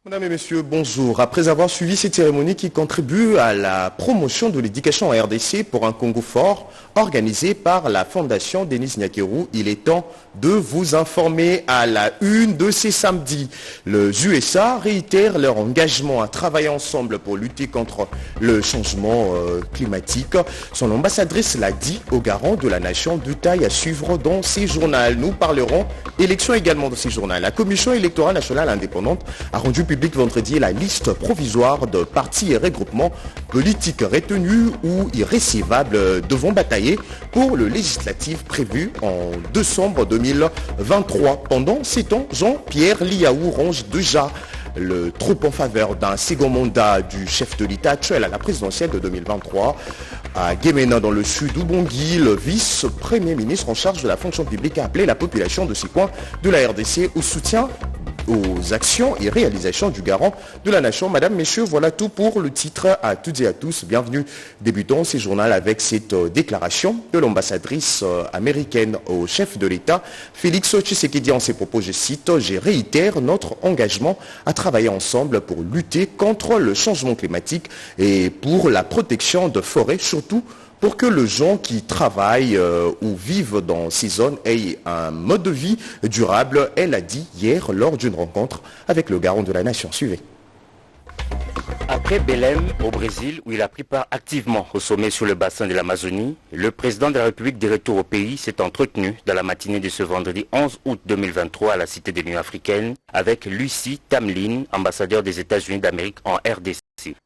Mesdames et messieurs, bonjour. Après avoir suivi cette cérémonie qui contribue à la promotion de l'éducation en RDC pour un Congo fort, organisée par la Fondation Denis Nyakeru, il est temps de vous informer à la une de ces samedis. Les USA réitèrent leur engagement à travailler ensemble pour lutter contre le changement climatique. Son ambassadrice l'a dit au garant de la nation, détail à suivre dans ces journaux. Nous parlerons élections également dans ces journaux. La Commission électorale nationale indépendante a rendu public vendredi la liste provisoire de partis et regroupements politiques retenus ou irrécivables devront batailler pour le législatif prévu en décembre 2023. Pendant 7 ans, Jean-Pierre Liaou range déjà le trop en faveur d'un second mandat du chef de l'État actuel à la présidentielle de 2023. À Guémena, dans le sud d'Oubongui, le vice-premier ministre en charge de la fonction publique a appelé la population de ces coins de la RDC au soutien aux actions et réalisations du garant de la nation. Madame, messieurs, voilà tout pour le titre. À toutes et à tous, bienvenue. Débutons ces journaux avec cette déclaration de l'ambassadrice américaine au chef de l'État, Félix Tshisekedi. En ses propos, je cite, « Je réitère notre engagement à travailler ensemble pour lutter contre le changement climatique et pour la protection de forêts, surtout pour que les gens qui travaillent ou vivent dans ces zones aient un mode de vie durable », elle a dit hier lors d'une rencontre avec le garant de la nation. Suivez. Après Belém, au Brésil, où il a pris part activement au sommet sur le bassin de l'Amazonie, le président de la République de retour au pays s'est entretenu dans la matinée de ce vendredi 11 août 2023 à la Cité de l'Union africaine avec Lucie Tamlin, ambassadeur des États-Unis d'Amérique en RDC.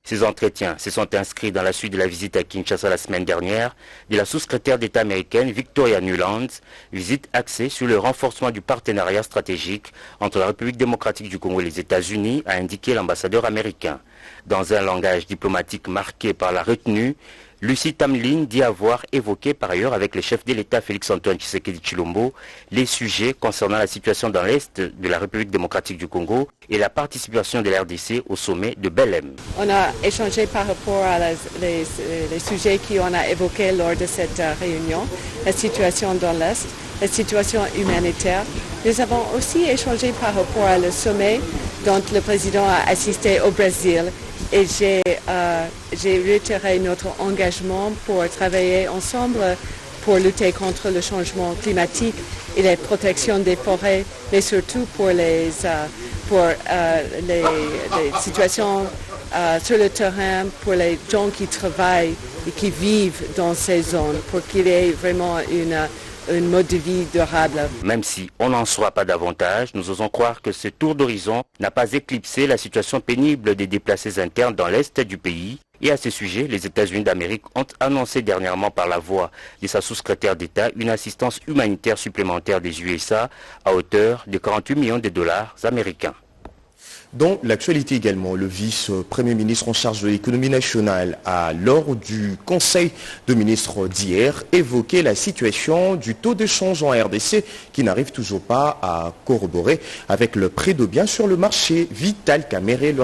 Ces entretiens se sont inscrits dans la suite de la visite à Kinshasa la semaine dernière de la sous-secrétaire d'État américaine Victoria Nuland, visite axée sur le renforcement du partenariat stratégique entre la République démocratique du Congo et les États-Unis, a indiqué l'ambassadeur américain. Dans un langage diplomatique marqué par la retenue, Lucie Tamlin dit avoir évoqué par ailleurs avec le chef de l'État Félix-Antoine Tshisekedi Tshilombo les sujets concernant la situation dans l'Est de la République démocratique du Congo et la participation de la RDC au sommet de Belém. On a échangé par rapport à les sujets qu'on a évoqués lors de cette réunion, la situation dans l'Est, la situation humanitaire. Nous avons aussi échangé par rapport à le sommet dont le président a assisté au Brésil. Et j'ai réitéré notre engagement pour travailler ensemble pour lutter contre le changement climatique et la protection des forêts, mais surtout pour les situations sur le terrain, pour les gens qui travaillent et qui vivent dans ces zones, pour qu'il y ait vraiment un mode de vie durable. Même si on n'en saura pas davantage, nous osons croire que ce tour d'horizon n'a pas éclipsé la situation pénible des déplacés internes dans l'Est du pays. Et à ce sujet, les États-Unis d'Amérique ont annoncé dernièrement par la voix de sa sous-secrétaire d'État une assistance humanitaire supplémentaire des USA à hauteur de 48 millions de dollars américains. Dans l'actualité également, le vice-premier ministre en charge de l'économie nationale a, lors du conseil de ministres d'hier, évoqué la situation du taux de change en RDC qui n'arrive toujours pas à corroborer avec le prix de biens sur le marché. Vital Kamerhe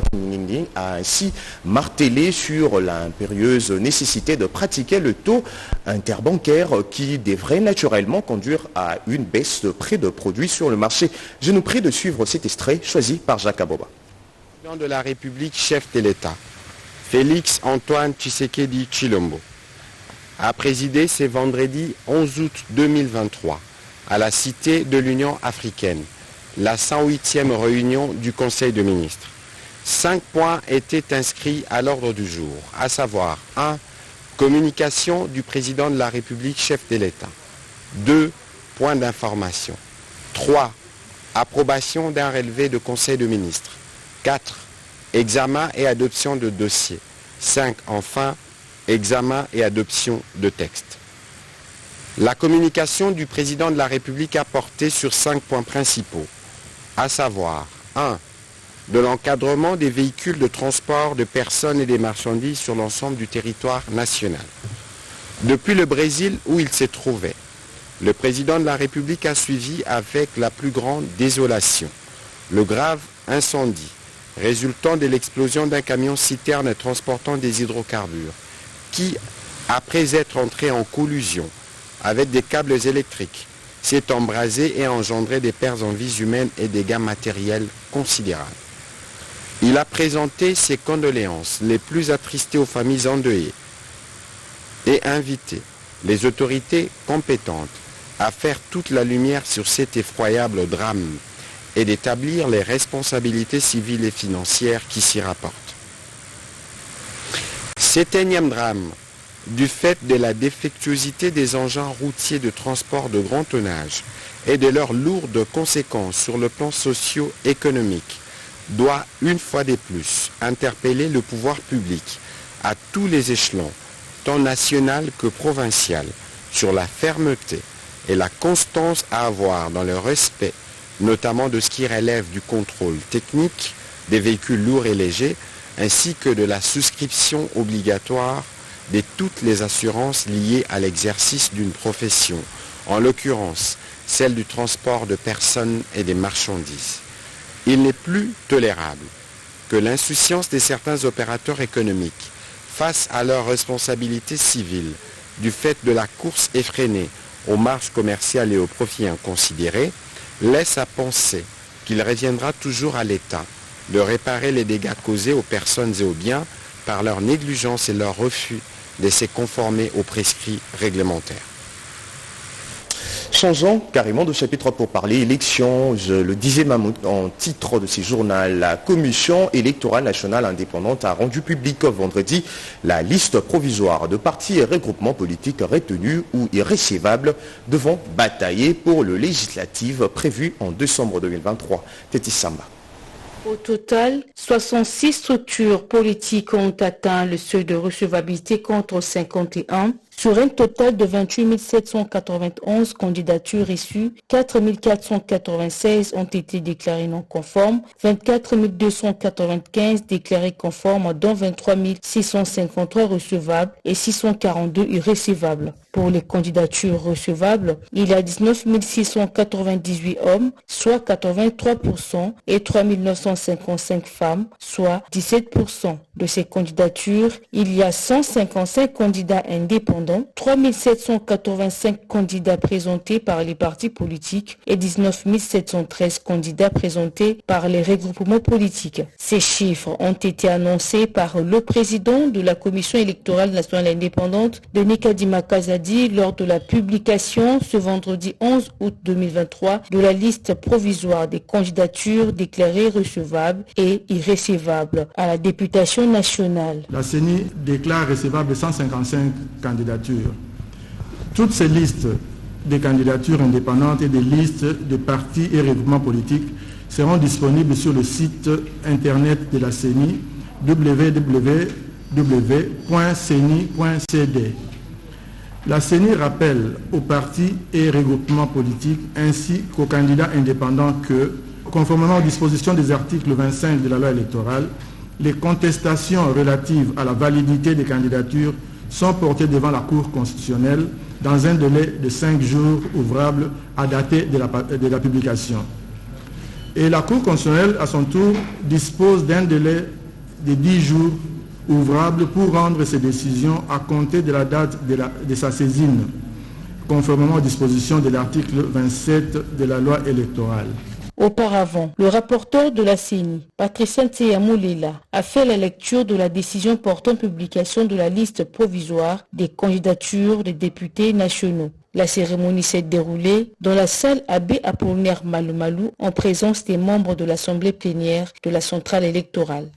a ainsi martelé sur l'impérieuse nécessité de pratiquer le taux interbancaire qui devrait naturellement conduire à une baisse de prix de produits sur le marché. Je nous prie de suivre cet extrait choisi par Jacques Aboba. De la République, chef de l'État, Félix-Antoine Tshisekedi Tshilombo, a présidé ce vendredi 11 août 2023 à la Cité de l'Union africaine, la 108e réunion du Conseil de ministres. 5 points étaient inscrits à l'ordre du jour, à savoir 1. Communication du président de la République, chef de l'État. 2. Points d'information. 3. Approbation d'un relevé de Conseil de ministres. 4. Examen et adoption de dossiers. 5. Enfin, examen et adoption de textes. La communication du président de la République a porté sur 5 points principaux, à savoir 1. De l'encadrement des véhicules de transport de personnes et des marchandises sur l'ensemble du territoire national. Depuis le Brésil où il se trouvait, le président de la République a suivi avec la plus grande désolation le grave incendie résultant de l'explosion d'un camion-citerne transportant des hydrocarbures qui, après être entré en collusion avec des câbles électriques, s'est embrasé et a engendré des pertes en vies humaines et dégâts matériels considérables. Il a présenté ses condoléances les plus attristées aux familles endeuillées et invité les autorités compétentes à faire toute la lumière sur cet effroyable drame et d'établir les responsabilités civiles et financières qui s'y rapportent. Cet énième drame, du fait de la défectuosité des engins routiers de transport de grand tonnage et de leurs lourdes conséquences sur le plan socio-économique, doit une fois de plus interpeller le pouvoir public à tous les échelons, tant national que provincial, sur la fermeté et la constance à avoir dans le respect, notamment de ce qui relève du contrôle technique des véhicules lourds et légers, ainsi que de la souscription obligatoire de toutes les assurances liées à l'exercice d'une profession, en l'occurrence celle du transport de personnes et des marchandises. Il n'est plus tolérable que l'insouciance de certains opérateurs économiques face à leurs responsabilités civiles du fait de la course effrénée aux marges commerciales et aux profits inconsidérés laisse à penser qu'il reviendra toujours à l'État de réparer les dégâts causés aux personnes et aux biens par leur négligence et leur refus de se conformer aux prescrits réglementaires. Changeons carrément de chapitre pour parler élections. Je le disais même en titre de ce journal, la Commission électorale nationale indépendante a rendu public vendredi la liste provisoire de partis et regroupements politiques retenus ou irrécevables devant batailler pour le législatif prévu en décembre 2023. Tétis Samba. Au total, 66 structures politiques ont atteint le seuil de recevabilité contre 51. Sur un total de 28 791 candidatures reçues, 4 496 ont été déclarées non conformes, 24 295 déclarées conformes, dont 23 653 recevables et 642 irrécevables. Pour les candidatures recevables, il y a 19 698 hommes, soit 83%, et 3 955 femmes, soit 17%. De ces candidatures, il y a 155 candidats indépendants, 3 785 candidats présentés par les partis politiques et 19 713 candidats présentés par les regroupements politiques. Ces chiffres ont été annoncés par le président de la Commission électorale nationale indépendante, Denis Kadima Kazadi, lors de la publication ce vendredi 11 août 2023 de la liste provisoire des candidatures déclarées recevables et irrécevables à la députation nationale. La CENI déclare recevables 155 candidatures. Toutes ces listes de candidatures indépendantes et des listes de partis et regroupements politiques seront disponibles sur le site internet de la CENI www.ceni.cd. La CENI rappelle aux partis et regroupements politiques ainsi qu'aux candidats indépendants que, conformément aux dispositions des articles 25 de la loi électorale, les contestations relatives à la validité des candidatures sont portées devant la Cour constitutionnelle dans un délai de 5 jours ouvrables à dater de la publication. Et la Cour constitutionnelle, à son tour, dispose d'un délai de 10 jours ouvrables pour rendre ses décisions à compter de la date de sa saisine, conformément aux dispositions de l'article 27 de la loi électorale. Auparavant, le rapporteur de la CENI, Patricia Nteyamoulela, a fait la lecture de la décision portant publication de la liste provisoire des candidatures des députés nationaux. La cérémonie s'est déroulée dans la salle Abbé Apollinaire Malumalou en présence des membres de l'Assemblée plénière de la centrale électorale.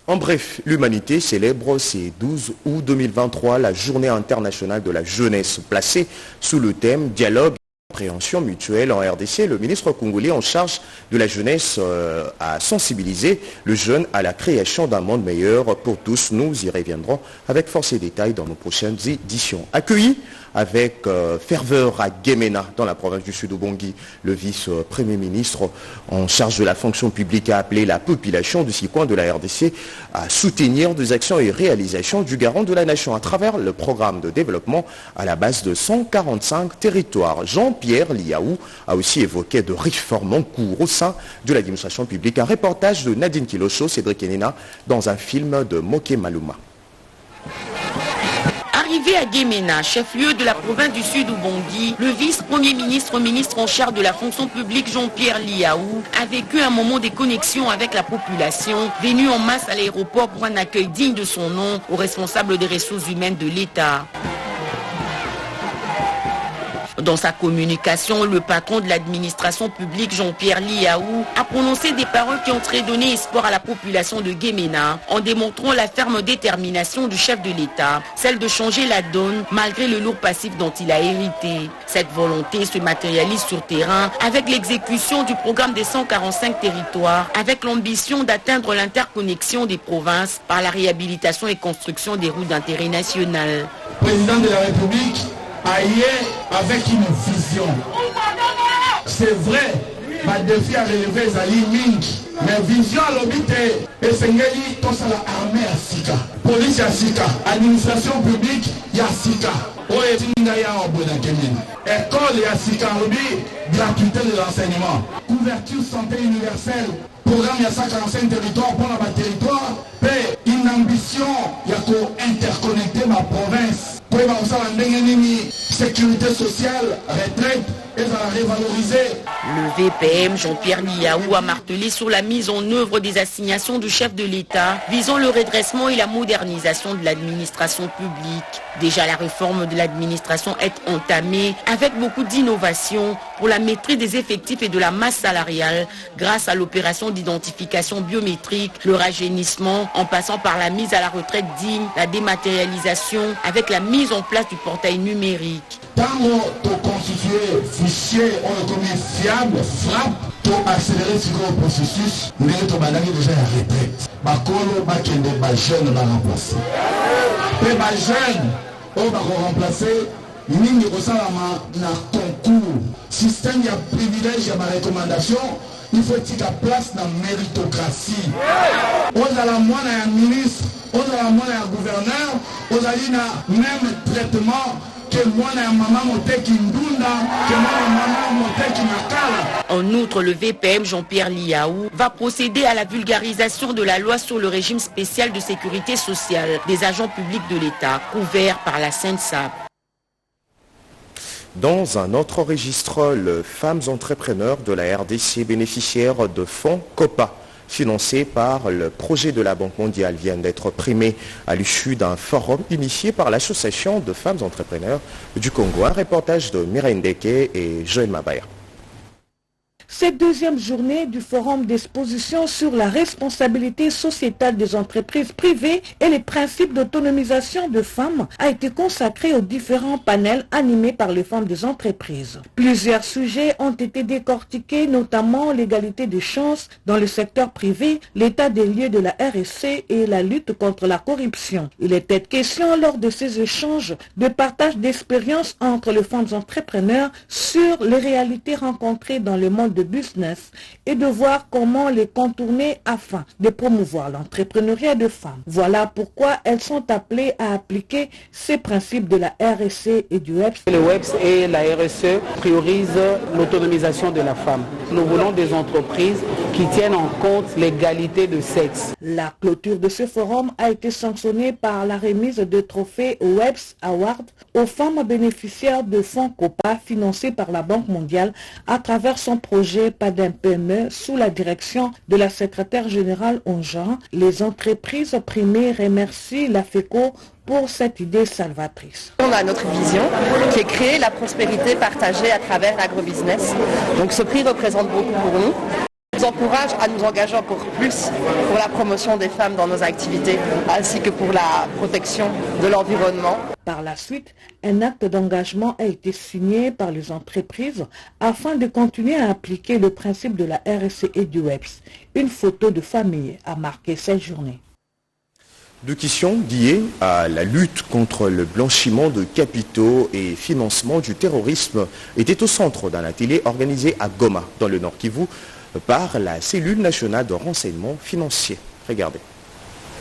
En bref, l'humanité célèbre ce 12 août 2023 la journée internationale de la jeunesse placée sous le thème « Dialogue ». Compréhension mutuelle en RDC, le ministre congolais en charge de la jeunesse a sensibilisé le jeune à la création d'un monde meilleur pour tous. Nous y reviendrons avec force et détails dans nos prochaines éditions. Accueilli avec ferveur à Guémena, dans la province du Sud-Ubangui, le vice-premier ministre en charge de la fonction publique a appelé la population de ces coins de la RDC à soutenir des actions et réalisations du garant de la nation à travers le programme de développement à la base de 145 territoires. Jean-Pierre Liaou a aussi évoqué de réformes en cours au sein de l'administration publique. Un reportage de Nadine Kilocho, Cédric Enena, dans un film de Moké Maluma. Arrivé à Guémena, chef-lieu de la province du Sud Ubangui, le vice-premier ministre en charge de la fonction publique Jean-Pierre Liaou a vécu un moment de connexion avec la population, venu en masse à l'aéroport pour un accueil digne de son nom aux responsables des ressources humaines de l'État. Dans sa communication, le patron de l'administration publique, Jean-Pierre Liaou, a prononcé des paroles qui ont donné espoir à la population de Guémena, en démontrant la ferme détermination du chef de l'État, celle de changer la donne malgré le lourd passif dont il a hérité. Cette volonté se matérialise sur terrain avec l'exécution du programme des 145 territoires, avec l'ambition d'atteindre l'interconnexion des provinces par la réhabilitation et construction des routes d'intérêt national. Président de la République, ailleurs avec une vision. C'est vrai, ma défi à relever Zali Ming, mais vision à l'obité, et Sengeli, tout ça la armée à Sika, police à Sika, administration publique, il y a Sika. École à Sika, gratuité de l'enseignement, couverture santé universelle, programme il y a 145 territoires pour la territoire, et une ambition, il y a qu'à interconnecter ma province. Sécurité sociale, retraite, et ça la révaloriser. Le VPM Jean-Pierre Liaou a martelé sur la mise en œuvre des assignations du chef de l'État visant le redressement et la modernisation de l'administration publique. Déjà, la réforme de l'administration est entamée avec beaucoup d'innovation pour la maîtrise des effectifs et de la masse salariale grâce à l'opération d'identification biométrique, le rajeunissement en passant par la mise à la retraite digne, la dématérialisation avec la mise en place du portail numérique. Tant que constituer fichier fiable, frappe, pour accélérer ce processus, nous devons déjà la retraite. Bakolo, bakende, jeunes va remplacer. Les jeunes, on va remplacer. Nous avons un concours. Système de privilège et de recommandation. Il faut qu'il y ait place dans la méritocratie. On a la moindre un ministre, on a la moindre un gouverneur, on a le même traitement. En outre, le VPM Jean-Pierre Liaou va procéder à la vulgarisation de la loi sur le régime spécial de sécurité sociale des agents publics de l'État, couvert par la CENSAP. Dans un autre registre, les femmes entrepreneurs de la RDC bénéficiaires de fonds COPA financés par le projet de la Banque mondiale viennent d'être primés à l'issue d'un forum initié par l'Association de femmes entrepreneurs du Congo. Un reportage de Mireille Ndeke et Joël Mabaya. Cette deuxième journée du forum d'exposition sur la responsabilité sociétale des entreprises privées et les principes d'autonomisation de femmes a été consacrée aux différents panels animés par les femmes des entreprises. Plusieurs sujets ont été décortiqués, notamment l'égalité des chances dans le secteur privé, l'état des lieux de la RSC et la lutte contre la corruption. Il était question lors de ces échanges de partage d'expériences entre les femmes entrepreneurs sur les réalités rencontrées dans le monde de business et de voir comment les contourner afin de promouvoir l'entrepreneuriat de femmes. Voilà pourquoi elles sont appelées à appliquer ces principes de la RSE et du WEPS. Le WEPS et la RSE priorisent l'autonomisation de la femme. Nous voulons des entreprises qui tiennent en compte l'égalité de sexe. La clôture de ce forum a été sanctionnée par la remise de trophées WEPS Award aux femmes bénéficiaires de fonds COPA financés par la Banque mondiale à travers son projet PADEM PME sous la direction de la secrétaire générale Onjean. Les entreprises primées remercient la FECO pour cette idée salvatrice. On a notre vision qui est créer la prospérité partagée à travers l'agrobusiness. Donc ce prix représente beaucoup pour nous. Nous encourage à nous engager encore plus pour la promotion des femmes dans nos activités, ainsi que pour la protection de l'environnement. Par la suite, un acte d'engagement a été signé par les entreprises afin de continuer à appliquer le principe de la RSE et du WEPS. Une photo de famille a marqué cette journée. Deux questions liées à la lutte contre le blanchiment de capitaux et financement du terrorisme étaient au centre d'un atelier organisé à Goma, dans le Nord Kivu, par la cellule nationale de renseignement financier. Regardez.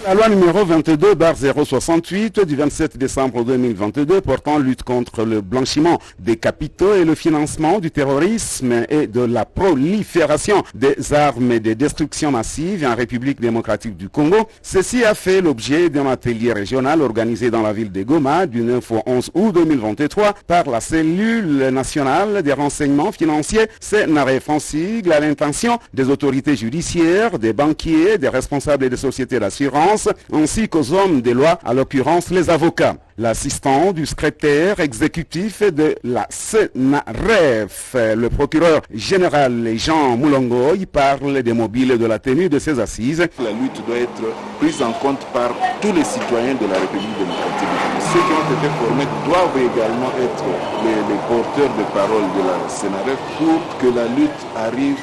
La loi numéro 22/068 du 27 décembre 2022 portant lutte contre le blanchiment des capitaux et le financement du terrorisme et de la prolifération des armes de destruction massive en République démocratique du Congo. Ceci a fait l'objet d'un atelier régional organisé dans la ville de Goma du 9 au 11 août 2023 par la cellule nationale des renseignements financiers CNRF en sigle à l'intention des autorités judiciaires, des banquiers, des responsables des sociétés d'assurance ainsi qu'aux hommes de loi, à l'occurrence les avocats. L'assistant du secrétaire exécutif de la CNRF, le procureur général Jean Moulongoy, parle des mobiles de la tenue de ces assises. La lutte doit être prise en compte par tous les citoyens de la République démocratique. Ceux qui ont été formés doivent également être les porteurs de parole de la CNRF pour que la lutte arrive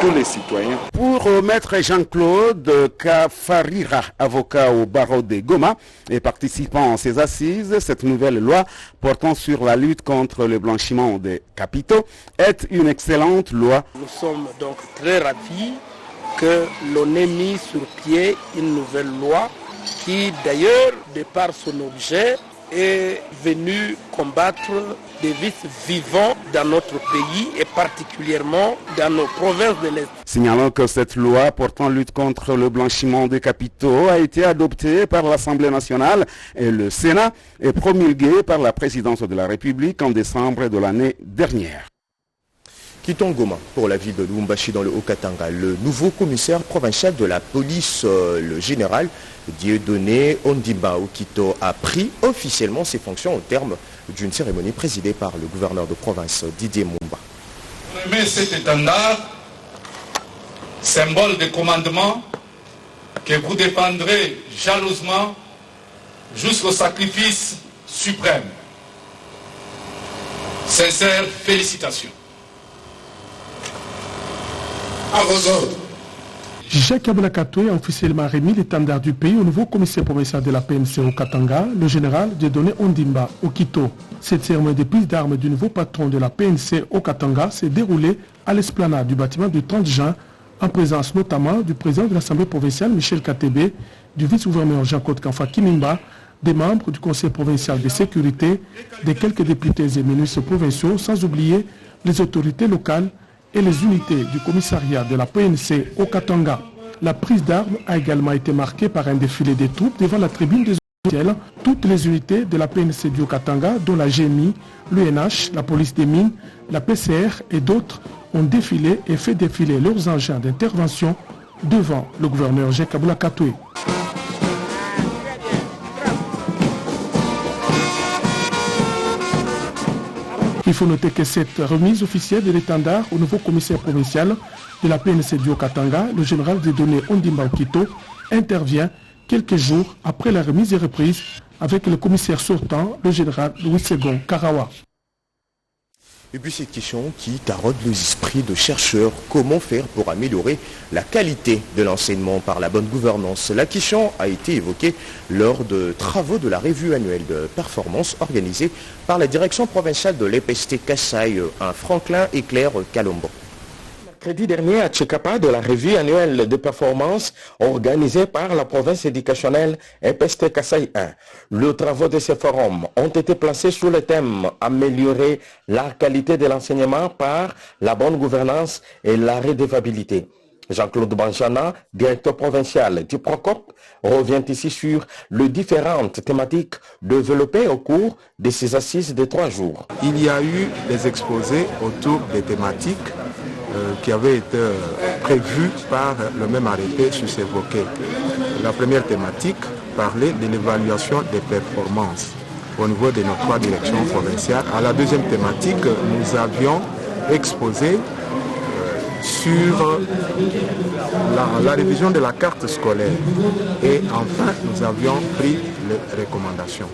tous les citoyens. Pour maître Jean-Claude Kafarira, avocat au barreau de Goma et participant à ces assises, cette nouvelle loi portant sur la lutte contre le blanchiment des capitaux est une excellente loi. Nous sommes donc très ravis que l'on ait mis sur pied une nouvelle loi qui d'ailleurs, de par son objet, est venue combattre des vices vivants dans notre pays et particulièrement dans nos provinces de l'Est. Signalons que cette loi portant lutte contre le blanchiment des capitaux a été adoptée par l'Assemblée nationale et le Sénat et promulguée par la présidence de la République en décembre de l'année dernière. Quittons Goma pour la ville de Lubumbashi dans le Haut-Katanga. Le nouveau commissaire provincial de la police, le général Dieudonné Ondimba Okito, a pris officiellement ses fonctions au terme d'une cérémonie présidée par le gouverneur de province Didier Mumba. Remet cet étendard, symbole de commandement que vous défendrez jalousement jusqu'au sacrifice suprême. Sincères félicitations. À vos ordres. Jacques Abouakatoé a officiellement remis l'étendard du pays au nouveau commissaire provincial de la PNC au Katanga, le général Dieudonné Ondimba Okito. Cette cérémonie de prise d'armes du nouveau patron de la PNC au Katanga s'est déroulée à l'esplanade du bâtiment du 30 juin, en présence notamment du président de l'Assemblée provinciale Michel Katebe, du vice-gouverneur Jean-Claude Kanfa Kinimba, des membres du conseil provincial de sécurité, des quelques députés et ministres provinciaux, sans oublier les autorités locales et les unités du commissariat de la PNC au Katanga. La prise d'armes a également été marquée par un défilé des troupes devant la tribune des officiels. Toutes les unités de la PNC du Katanga, dont la GMI, l'UNH, la police des mines, la PCR et d'autres, ont défilé et fait défiler leurs engins d'intervention devant le gouverneur Jacques Abouakatoé. Il faut noter que cette remise officielle de l'étendard au nouveau commissaire provincial de la PNC du Haut-Katanga, le général Dieudonné Ondimba Okito, intervient quelques jours après la remise et reprise avec le commissaire sortant, le général Louis Segon Karawa. Et puis cette question qui taraude les esprits de chercheurs, comment faire pour améliorer la qualité de l'enseignement par la bonne gouvernance? La question a été évoquée lors de travaux de la revue annuelle de performance organisée par la direction provinciale de l'EPST Kasaï, un Franklin Éclair Calombo. Mercredi dernier à Tchekapa de la revue annuelle de performance organisée par la province éducationnelle EPST Kasaï 1. Les travaux de ce forum ont été placés sous le thème « Améliorer la qualité de l'enseignement par la bonne gouvernance et la redevabilité ». Jean-Claude Banjana, directeur provincial du PROCOP, revient ici sur les différentes thématiques développées au cours de ces assises de 3 jours. Il y a eu des exposés autour des thématiques qui avaient été prévues par le même arrêté susévoqué. La première thématique parlait de l'évaluation des performances au niveau de nos 3 directions provinciales. À la deuxième thématique, nous avions exposé sur la révision de la carte scolaire. Et enfin, nous avions pris les recommandations.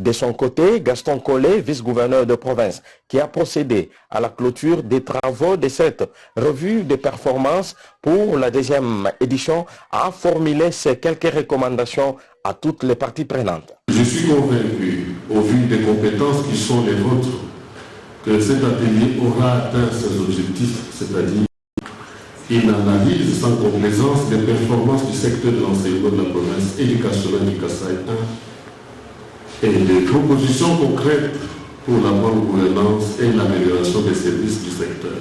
De son côté, Gaston Collet, vice-gouverneur de province, qui a procédé à la clôture des travaux de cette revue de performance pour la 2e édition, a formulé ces quelques recommandations à toutes les parties prenantes. Je suis convaincu, au vu des compétences qui sont les vôtres, que cet atelier aura atteint ses objectifs, c'est-à-dire une analyse sans complaisance des performances du secteur de l'enseignement de la province éducationnelle du Kasaï et des propositions concrètes pour la bonne gouvernance et l'amélioration des services du secteur.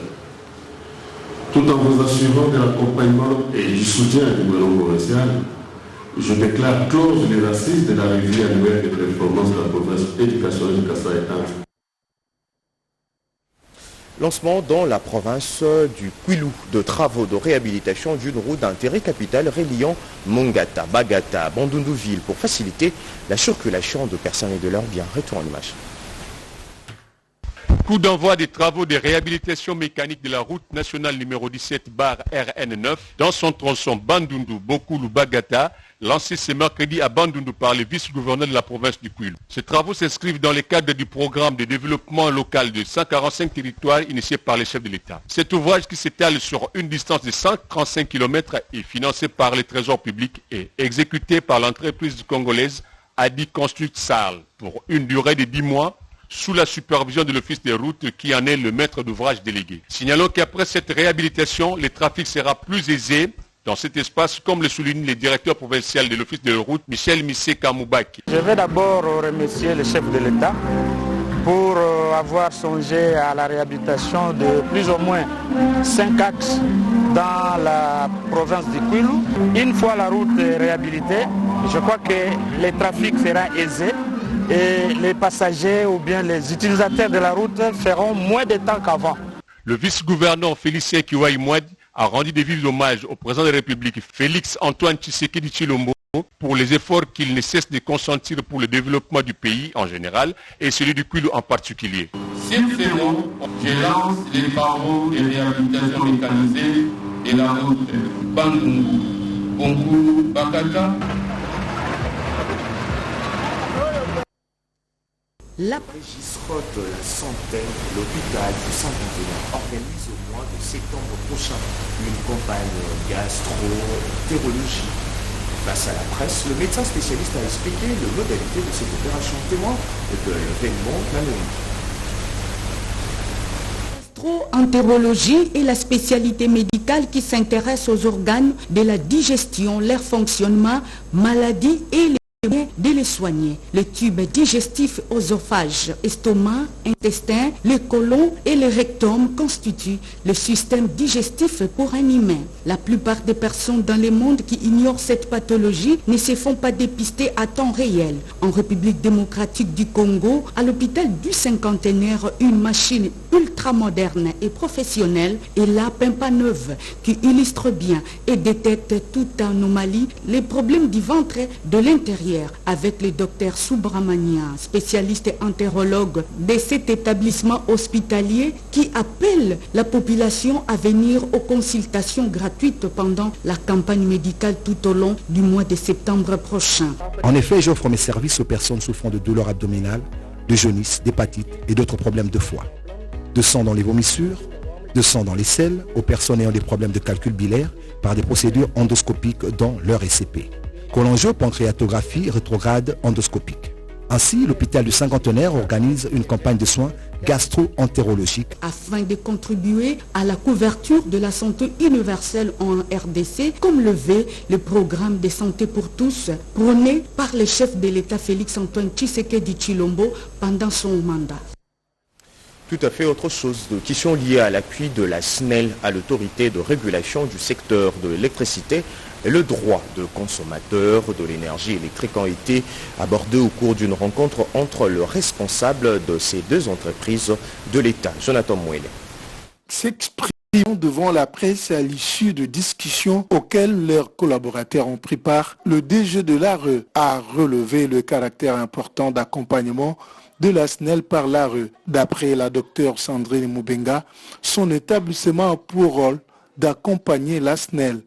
Tout en vous assurant de l'accompagnement et du soutien du gouvernement provincial, je déclare close les assises de la revue annuelle des performances de la province éducationnelle du Kasaï. Lancement dans la province du Kwilu de travaux de réhabilitation d'une route d'intérêt capital reliant Mongata, Bagata, Bandundu-Ville pour faciliter la circulation de personnes et de leurs biens. Retour en image. Coup d'envoi des travaux de réhabilitation mécanique de la route nationale numéro 17/RN9 dans son tronçon Bandundu-Bokulu-Bagata, lancé ce mercredi à Bandundu par le vice-gouverneur de la province du Kwilu. Ces travaux s'inscrivent dans le cadre du programme de développement local de 145 territoires initié par les chefs de l'État. Cet ouvrage qui s'étale sur une distance de 135 km est financé par le Trésor public et exécuté par l'entreprise congolaise Adi Construct Sal pour une durée de 10 mois sous la supervision de l'Office des routes qui en est le maître d'ouvrage délégué. Signalons qu'après cette réhabilitation, le trafic sera plus aisé dans cet espace, comme le souligne le directeur provincial de l'Office des routes, Michel Missé Kamoubaki. Je vais d'abord remercier le chef de l'État pour avoir songé à la réhabilitation de plus ou moins 5 axes dans la province du Kwilu. Une fois la route réhabilitée, je crois que le trafic sera aisé et les passagers ou bien les utilisateurs de la route feront moins de temps qu'avant. Le vice-gouverneur Félicien Kiwai Mouad a rendu des vifs hommages au président de la République Félix Antoine Tshisekedi Tshilombo pour les efforts qu'il ne cesse de consentir pour le développement du pays en général et celui du Kwilu en particulier. Cette saison, je lance les travaux de réhabilitation mécanisée de la route Bandundu-Bokulu-Bagata. La Régisrote la Santé, l'hôpital du Saint-Antonin organise au mois de septembre prochain une campagne gastro-entérologie. Face à la presse, le médecin spécialiste a expliqué les modalités de cette opération témoin de l'événement canonique. Gastro-entérologie est la spécialité médicale qui s'intéresse aux organes de la digestion, leur fonctionnement, maladies et de les soigner. Les tubes digestifs, oesophage, estomac, intestin, le côlon et le rectum constituent le système digestif pour un humain. La plupart des personnes dans le monde qui ignorent cette pathologie ne se font pas dépister à temps réel. En République démocratique du Congo, à l'hôpital du Cinquantenaire, une machine ultra moderne et professionnelle est la Pimpa neuve qui illustre bien et détecte toute anomalie, les problèmes du ventre de l'intérieur. Avec le docteur Subramania, spécialiste entérologue de cet établissement hospitalier qui appelle la population à venir aux consultations gratuites pendant la campagne médicale tout au long du mois de septembre prochain. En effet, j'offre mes services aux personnes souffrant de douleurs abdominales, de jaunisse, d'hépatite et d'autres problèmes de foie. De sang dans les vomissures, de sang dans les selles, aux personnes ayant des problèmes de calcul biliaire par des procédures endoscopiques dans leur SCP. Cholangiopancréatographie rétrograde endoscopique. Ainsi, l'hôpital du Cinquantenaire organise une campagne de soins gastro-entérologiques afin de contribuer à la couverture de la santé universelle en RDC, comme le veut le programme de santé pour tous prôné par le chef de l'État Félix Antoine Tshisekedi Tshilombo pendant son mandat. Tout à fait autre chose, de questions liées à l'appui de la SNEL à l'autorité de régulation du secteur de l'électricité et le droit de consommateur de l'énergie électrique ont été abordés au cours d'une rencontre entre le responsable de ces deux entreprises de l'État, Jonathan Mouele. S'exprimant devant la presse à l'issue de discussions auxquelles leurs collaborateurs ont pris part, le DG de l'ARE a relevé le caractère important d'accompagnement de la SNEL par l'ARE. D'après la docteure Sandrine Moubenga, son établissement a pour rôle d'accompagner la SNEL,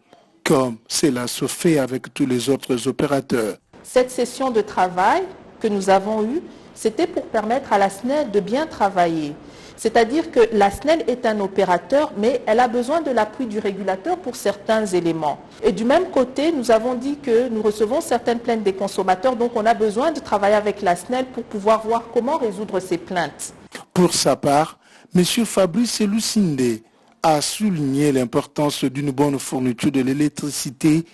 comme cela se fait avec tous les autres opérateurs. Cette session de travail que nous avons eue, c'était pour permettre à la SNEL de bien travailler. C'est-à-dire que la SNEL est un opérateur, mais elle a besoin de l'appui du régulateur pour certains éléments. Et du même côté, nous avons dit que nous recevons certaines plaintes des consommateurs, donc on a besoin de travailler avec la SNEL pour pouvoir voir comment résoudre ces plaintes. Pour sa part, M. Fabrice Lucinde a souligné l'importance d'une bonne fourniture de l'électricité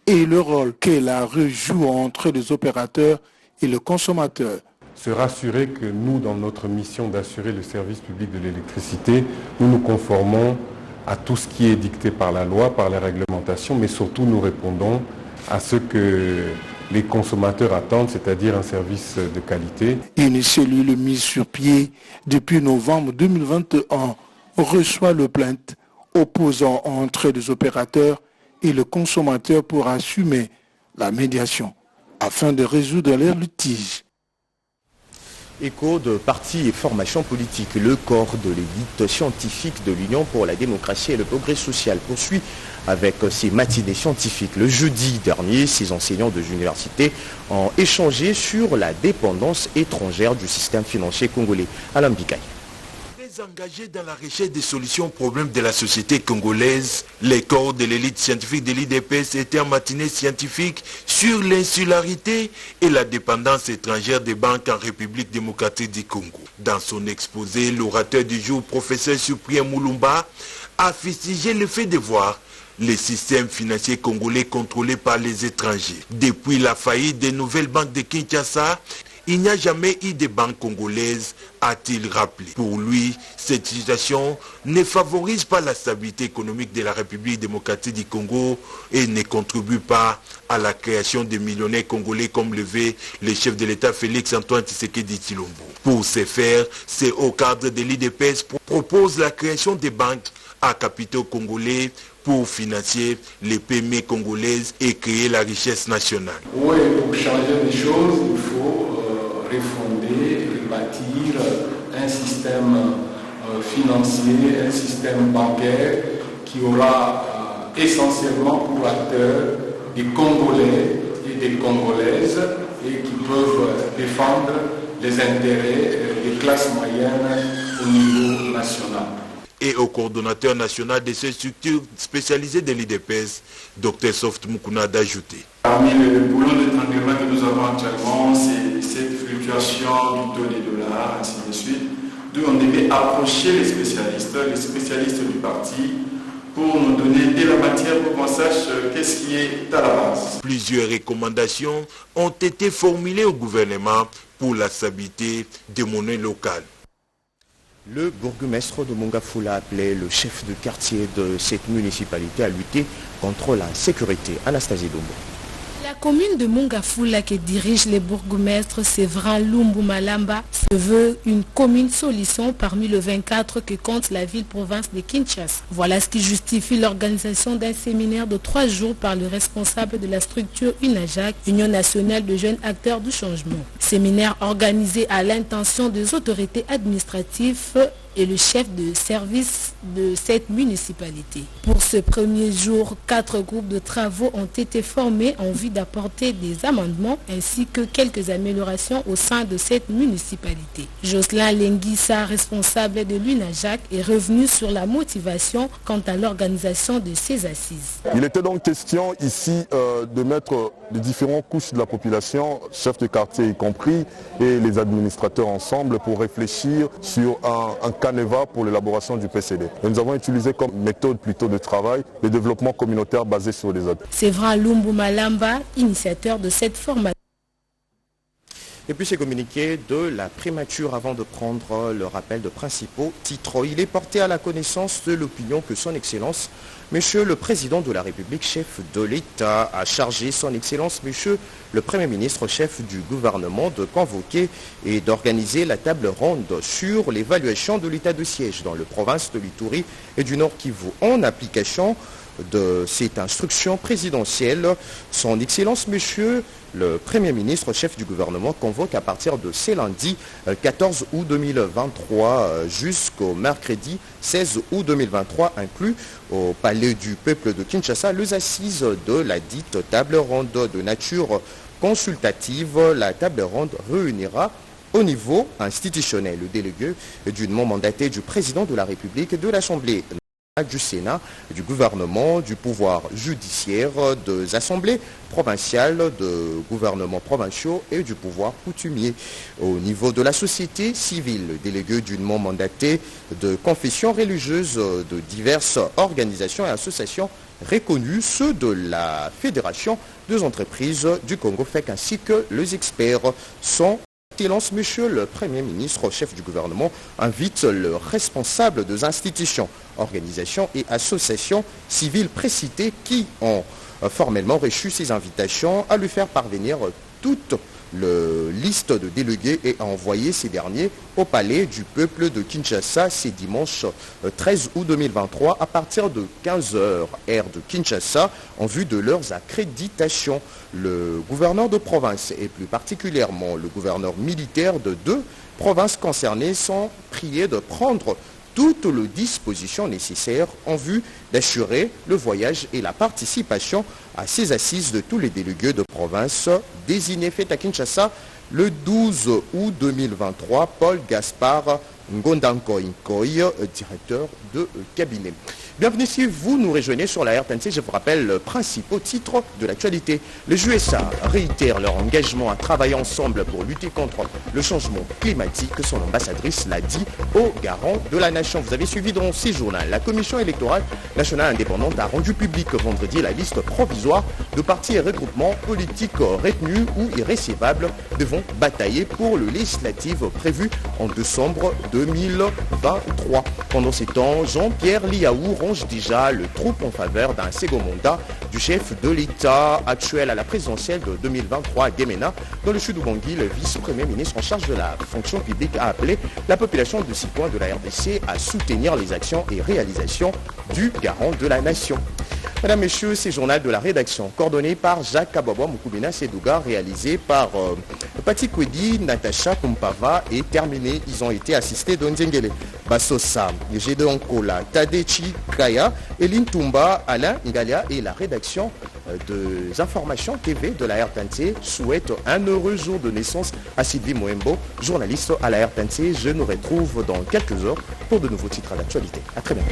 et le rôle que la RE joue entre les opérateurs et le consommateur. Se rassurer que nous, dans notre mission d'assurer le service public de l'électricité, nous nous conformons à tout ce qui est dicté par la loi, par les réglementations, mais surtout nous répondons à ce que les consommateurs attendent, c'est-à-dire un service de qualité. Une cellule mise sur pied depuis novembre 2021 reçoit le plainte opposant entre les opérateurs et le consommateur pour assumer la médiation afin de résoudre leurs litiges. Écho de partis et formations politiques, le corps de l'élite scientifique de l'Union pour la démocratie et le progrès social poursuit avec ses matinées scientifiques. Le jeudi dernier, ces enseignants de l'université ont échangé sur la dépendance étrangère du système financier congolais. Alain Bikaï. Engagés dans la recherche des solutions aux problèmes de la société congolaise, les corps de l'élite scientifique de l'IDPS étaient en matinée scientifique sur l'insularité et la dépendance étrangère des banques en République démocratique du Congo. Dans son exposé, l'orateur du jour, professeur Cyprien Moulumba, a fustigé le fait de voir les systèmes financiers congolais contrôlés par les étrangers. Depuis la faillite des nouvelles banques de Kinshasa, il n'y a jamais eu de banque congolaise, a-t-il rappelé. Pour lui, cette situation ne favorise pas la stabilité économique de la République démocratique du Congo et ne contribue pas à la création de millionnaires congolais comme le veut le chef de l'État Félix-Antoine Tshisekedi Tshilombo. Pour ce faire, c'est au cadre de l'IDPS propose la création de banques à capitaux congolais pour financer les PME congolaises et créer la richesse nationale. Oui, pour changer les choses, il faut refonder, rebâtir un système financier, un système bancaire qui aura essentiellement pour acteurs des Congolais et des Congolaises et qui peuvent défendre les intérêts des classes moyennes au niveau national. Et au coordonnateur national de ces structures spécialisées de l'IDPS, Dr Soft Mukuna, d'ajouter. Parmi le boulot de traitement que nous avons actuellement, c'est cette fluctuation du taux des dollars, ainsi de suite, d'où on devait approcher les spécialistes du parti, pour nous donner de la matière pour qu'on sache qu'est-ce qui est à la base. Plusieurs recommandations ont été formulées au gouvernement pour la stabilité des monnaies locales. Le bourgmestre de Mongafula a appelé le chef de quartier de cette municipalité à lutter contre la sécurité. Anastasie Dombo. La commune de Mongafula que dirige le bourgmestre Séverin Lumbu Malamba se veut une commune solution parmi les 24 que compte la ville-province de Kinshasa. Voilà ce qui justifie l'organisation d'un séminaire de 3 jours par le responsable de la structure UNAJAC, Union nationale de jeunes acteurs du changement. Séminaire organisé à l'intention des autorités administratives et le chef de service de cette municipalité. Pour ce premier jour, 4 groupes de travaux ont été formés en vue d'apporter des amendements ainsi que quelques améliorations au sein de cette municipalité. Jocelyn Lenguissa, responsable de l'UNAJAC, est revenu sur la motivation quant à l'organisation de ces assises. Il était donc question ici de mettre les différentes couches de la population, chefs de quartier y compris, et les administrateurs ensemble pour réfléchir sur un canevas pour l'élaboration du PCD. Et nous avons utilisé comme méthode plutôt de travail le développement communautaire basé sur les autres. Séverin Lumbu Malamba, initiateur de cette formation. Et puis c'est communiqué de la primature avant de prendre le rappel de principaux titres. Il est porté à la connaissance de l'opinion que son Excellence, Monsieur le Président de la République, chef de l'État, a chargé son Excellence, Monsieur le Premier ministre, chef du gouvernement, de convoquer et d'organiser la table ronde sur l'évaluation de l'état de siège dans les provinces de l'Ituri et du Nord Kivu. En application de cette instruction présidentielle, son Excellence, Monsieur le Premier ministre, chef du gouvernement, convoque à partir de ce lundi 14 août 2023 jusqu'au mercredi 16 août 2023, inclus au Palais du Peuple de Kinshasa, les assises de la dite table ronde de nature consultative. La table ronde réunira au niveau institutionnel le délégué dûnement mandaté du Président de la République de l'Assemblée du Sénat, du gouvernement, du pouvoir judiciaire, des assemblées provinciales, de gouvernements provinciaux et du pouvoir coutumier. Au niveau de la société civile, délégués dûment mandatés de confessions religieuses, de diverses organisations et associations reconnues, ceux de la Fédération des entreprises du Congo FEC ainsi que les experts sont Excellence, Monsieur le Premier ministre, chef du gouvernement, invite le responsable des institutions, organisations et associations civiles précitées qui ont formellement reçu ces invitations à lui faire parvenir toute la liste de délégués et à envoyer ces derniers au palais du peuple de Kinshasa ce dimanche 13 août 2023 à partir de 15h heure de Kinshasa en vue de leurs accréditations. Le gouverneur de province et plus particulièrement le gouverneur militaire de 2 provinces concernées sont priés de prendre toutes les dispositions nécessaires en vue d'assurer le voyage et la participation à ces assises de tous les délégués de province désignés faites à Kinshasa le 12 août 2023. Paul Gaspard Ngondanko Inkoy, directeur de cabinet. Bienvenue si vous nous rejoignez sur la RTNC. Je vous rappelle le principal titre de l'actualité. Les USA réitèrent leur engagement à travailler ensemble pour lutter contre le changement climatique. Son ambassadrice l'a dit au garant de la nation. Vous avez suivi dans ces journaux. La Commission électorale nationale indépendante a rendu public vendredi la liste provisoire de partis et regroupements politiques retenus ou irrécevables devant batailler pour le législatif prévu en décembre 2023. Pendant ces temps, Jean-Pierre Liaou range déjà le troupe en faveur d'un second mandat du chef de l'État actuel à la présidentielle de 2023 à Gemena. Dans le sud Ubangui, le vice-premier ministre en charge de la fonction publique a appelé la population de 6 points de la RDC à soutenir les actions et réalisations du garant de la nation. Mesdames, Messieurs, c'est journal de la rédaction, coordonné par Jacques Kababa Moukoubina Sedouga, réalisé par Pati Kwedi, Natacha Kumpava et terminé. Ils ont été assistés d'Onzengele, Bassosa, Gédéon Kola, Tadechi Kaya, Eline Toumba, Alain Ngalia et la rédaction des informations TV de la RTNC souhaite un heureux jour de naissance à Sylvie Moembo, journaliste à la RTNC. Je nous retrouve dans quelques heures pour de nouveaux titres à l'actualité. À très bientôt.